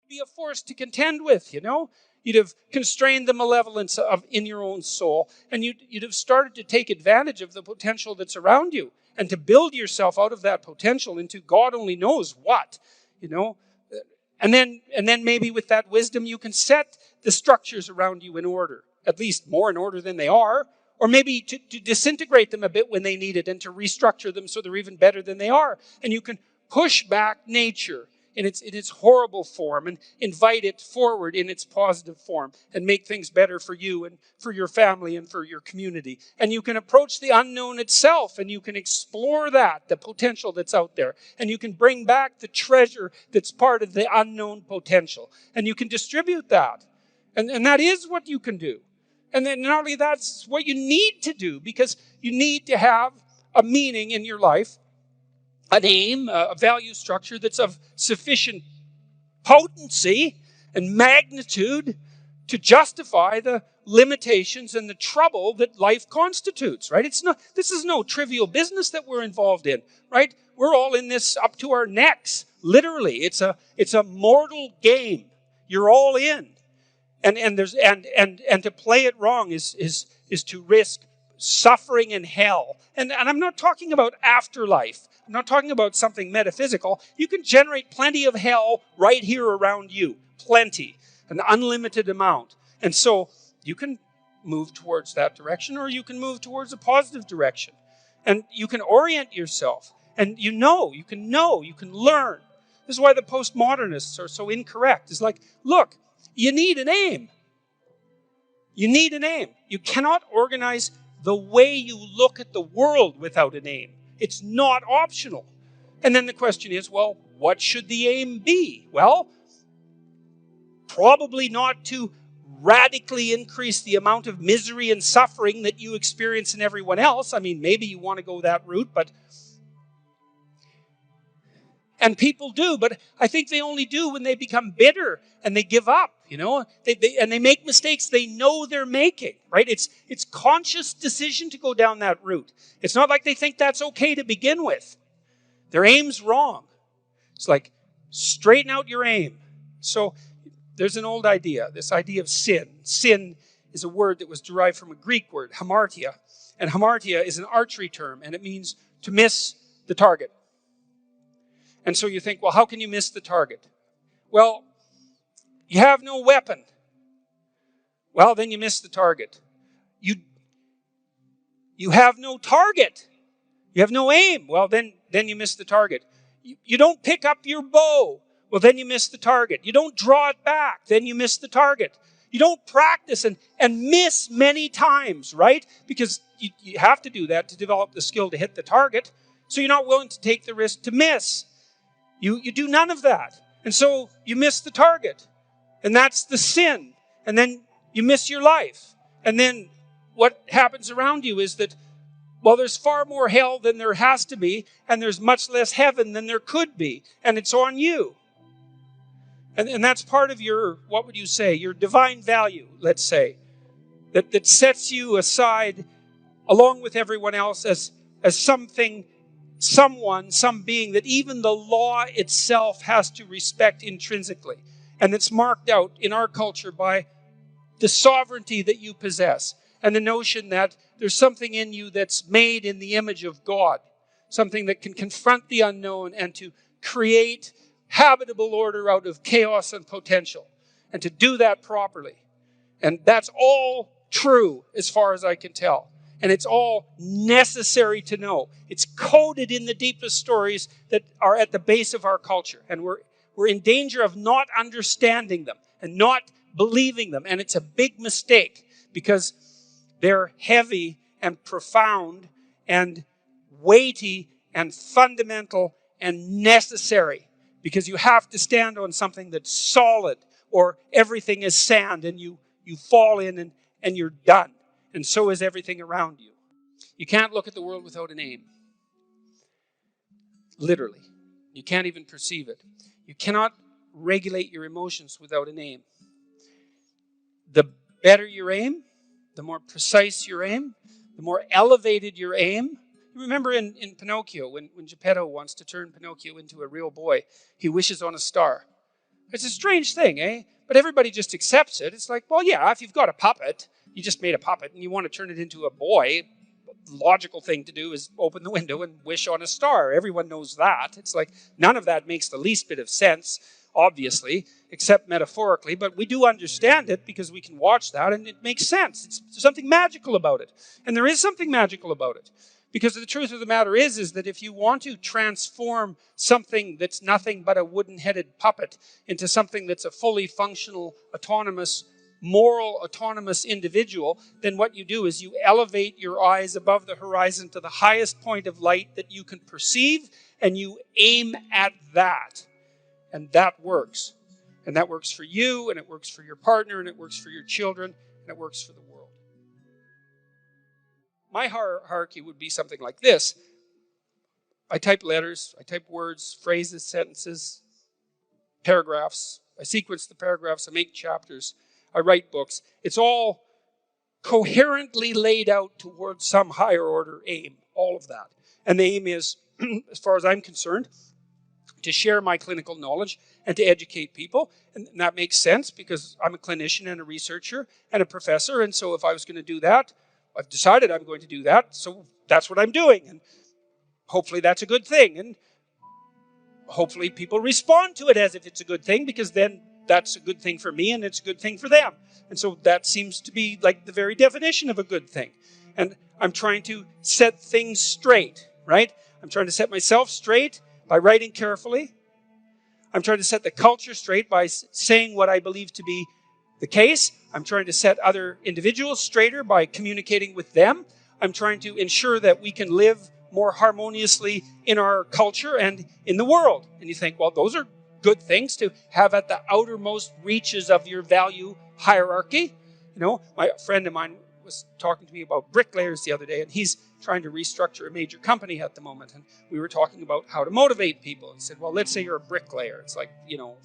be a force to contend with, you know. You'd have constrained the malevolence in your own soul, and you'd have started to take advantage of the potential that's around you and to build yourself out of that potential into God only knows what, you know. And then maybe with that wisdom, you can set the structures around you in order, at least more in order than they are, or maybe to disintegrate them a bit when they need it and to restructure them so they're even better than they are. And you can push back nature in its horrible form and invite it forward in its positive form and make things better for you and for your family and for your community. And you can approach the unknown itself and you can explore that, the potential that's out there. And you can bring back the treasure that's part of the unknown potential. And you can distribute that. And that is what you can do. And then not only that's what you need to do, because you need to have a meaning in your life, an aim, a value structure that's of sufficient potency and magnitude to justify the limitations and the trouble that life constitutes, right? This is no trivial business that we're involved in, right? We're all in this up to our necks, literally. It's a mortal game. You're all in. And to play it wrong is to risk suffering in hell. And I'm not talking about afterlife. I'm not talking about something metaphysical. You can generate plenty of hell right here around you. Plenty. An unlimited amount. And so you can move towards that direction, or you can move towards a positive direction. And you can orient yourself. And you can learn. This is why the postmodernists are so incorrect. It's like, look, you need an aim. You need an aim. You cannot organize the way you look at the world without an aim. It's not optional. And then the question is, well, what should the aim be? Well, probably not to radically increase the amount of misery and suffering that you experience in everyone else. I mean, maybe you want to go that route, and people do, but I think they only do when they become bitter and they give up, you know. They make mistakes they know they're making, right? It's conscious decision to go down that route. It's not like they think that's okay to begin with. Their aim's wrong. It's like, straighten out your aim. So there's an old idea, this idea of sin. Sin is a word that was derived from a Greek word, hamartia. And hamartia is an archery term, and it means to miss the target. And so you think, well, how can you miss the target? Well, you have no weapon. Well, then you miss the target. You have no target. You have no aim. Well, then you miss the target. You don't pick up your bow. Well, then you miss the target. You don't draw it back. Then you miss the target. You don't practice and miss many times, right? Because you have to do that to develop the skill to hit the target. So you're not willing to take the risk to miss. You do none of that. And so you miss the target. And that's the sin. And then you miss your life. And then what happens around you is that, well, there's far more hell than there has to be, and there's much less heaven than there could be. And it's on you. And that's part of your, what would you say, your divine value, let's say, that sets you aside along with everyone else as something, someone, some being that even the law itself has to respect intrinsically. And it's marked out in our culture by the sovereignty that you possess and the notion that there's something in you that's made in the image of God, something that can confront the unknown and to create habitable order out of chaos and potential, and to do that properly. And that's all true as far as I can tell. And it's all necessary to know. It's coded in the deepest stories that are at the base of our culture. And we're in danger of not understanding them and not believing them. And it's a big mistake because they're heavy and profound and weighty and fundamental and necessary. Because you have to stand on something that's solid, or everything is sand and you fall in and you're done. And so is everything around you. You can't look at the world without an aim. Literally. You can't even perceive it. You cannot regulate your emotions without an aim. The better your aim, the more precise your aim, the more elevated your aim. You remember in Pinocchio, when Geppetto wants to turn Pinocchio into a real boy, he wishes on a star. It's a strange thing, eh? But everybody just accepts it. It's like, well, yeah, if you've got a puppet, you just made a puppet and you want to turn it into a boy, the logical thing to do is open the window and wish on a star. Everyone knows that. It's like none of that makes the least bit of sense, obviously, except metaphorically, but we do understand it because we can watch that and it makes sense. There's something magical about it. And there is something magical about it. Because the truth of the matter is that if you want to transform something that's nothing but a wooden-headed puppet into something that's a fully functional, autonomous, moral, autonomous individual, then what you do is you elevate your eyes above the horizon to the highest point of light that you can perceive, and you aim at that. And that works. And that works for you, and it works for your partner, and it works for your children, and it works for the world. My hierarchy would be something like this. I type letters, I type words, phrases, sentences, paragraphs. I sequence the paragraphs, I make chapters, I write books. It's all coherently laid out towards some higher order aim, all of that. And the aim is, as far as I'm concerned, to share my clinical knowledge and to educate people. And that makes sense because I'm a clinician and a researcher and a professor. And so if I was going to do that, I've decided I'm going to do that, so that's what I'm doing. And hopefully that's a good thing. And hopefully people respond to it as if it's a good thing, because then that's a good thing for me and it's a good thing for them. And so that seems to be like the very definition of a good thing. And I'm trying to set things straight, right? I'm trying to set myself straight by writing carefully. I'm trying to set the culture straight by saying what I believe to be the case. I'm trying to set other individuals straighter by communicating with them. I'm trying to ensure that we can live more harmoniously in our culture and in the world. And you think, well, those are good things to have at the outermost reaches of your value hierarchy. You know, my friend of mine was talking to me about bricklayers the other day, and he's trying to restructure a major company at the moment. And we were talking about how to motivate people. He said, well, let's say you're a bricklayer. It's like, you know,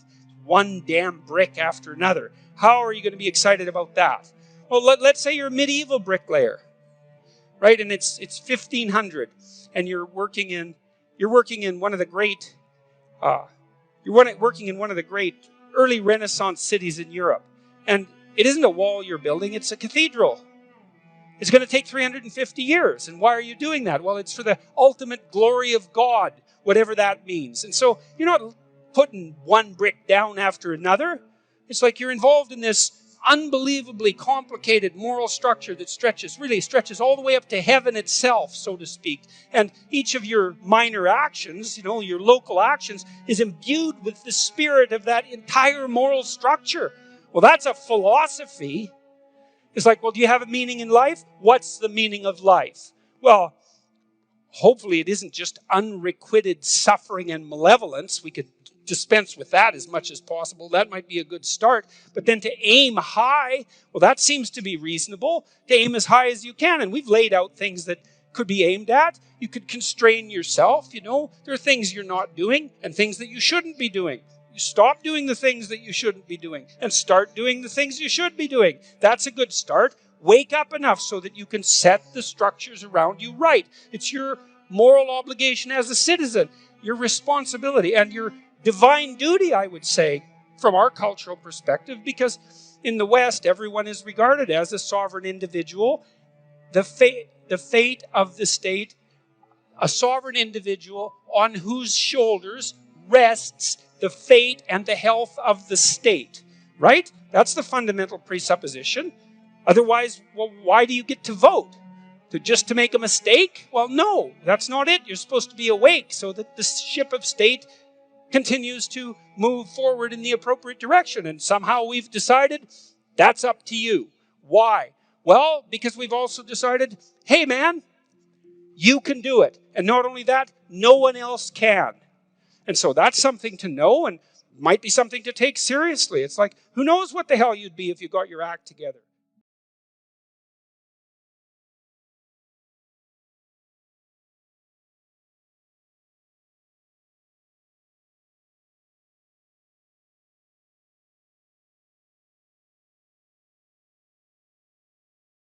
one damn brick after another. How are you going to be excited about that? Well, let's say you're a medieval bricklayer, right? And it's 1500, and you're working in one of the great early Renaissance cities in Europe. And it isn't a wall you're building, it's a cathedral. It's going to take 350 years. And why are you doing that? Well, it's for the ultimate glory of God, whatever that means. And so you're not putting one brick down after another. It's like you're involved in this unbelievably complicated moral structure that stretches all the way up to heaven itself, so to speak. And each of your minor actions, you know, your local actions, is imbued with the spirit of that entire moral structure. Well, that's a philosophy. It's like, well, do you have a meaning in life? What's the meaning of life? Well, hopefully it isn't just unrequited suffering and malevolence. We could dispense with that as much as possible. That might be a good start. But then to aim high, well, that seems to be reasonable. To aim as high as you can. And we've laid out things that could be aimed at. You could constrain yourself, you know. There are things you're not doing and things that you shouldn't be doing. You stop doing the things that you shouldn't be doing and start doing the things you should be doing. That's a good start. Wake up enough so that you can set the structures around you right. It's your moral obligation as a citizen, your responsibility and your divine duty, I would say, from our cultural perspective, because in the West, everyone is regarded as a sovereign individual. The fate of the state, a sovereign individual on whose shoulders rests the fate and the health of the state, right? That's the fundamental presupposition. Otherwise, well, why do you get to vote? Just to make a mistake? Well, no, that's not it. You're supposed to be awake so that the ship of state continues to move forward in the appropriate direction. And somehow we've decided that's up to you. Why? Well, because we've also decided, hey man, you can do it. And not only that, no one else can. And so that's something to know and might be something to take seriously. It's like, who knows what the hell you'd be if you got your act together.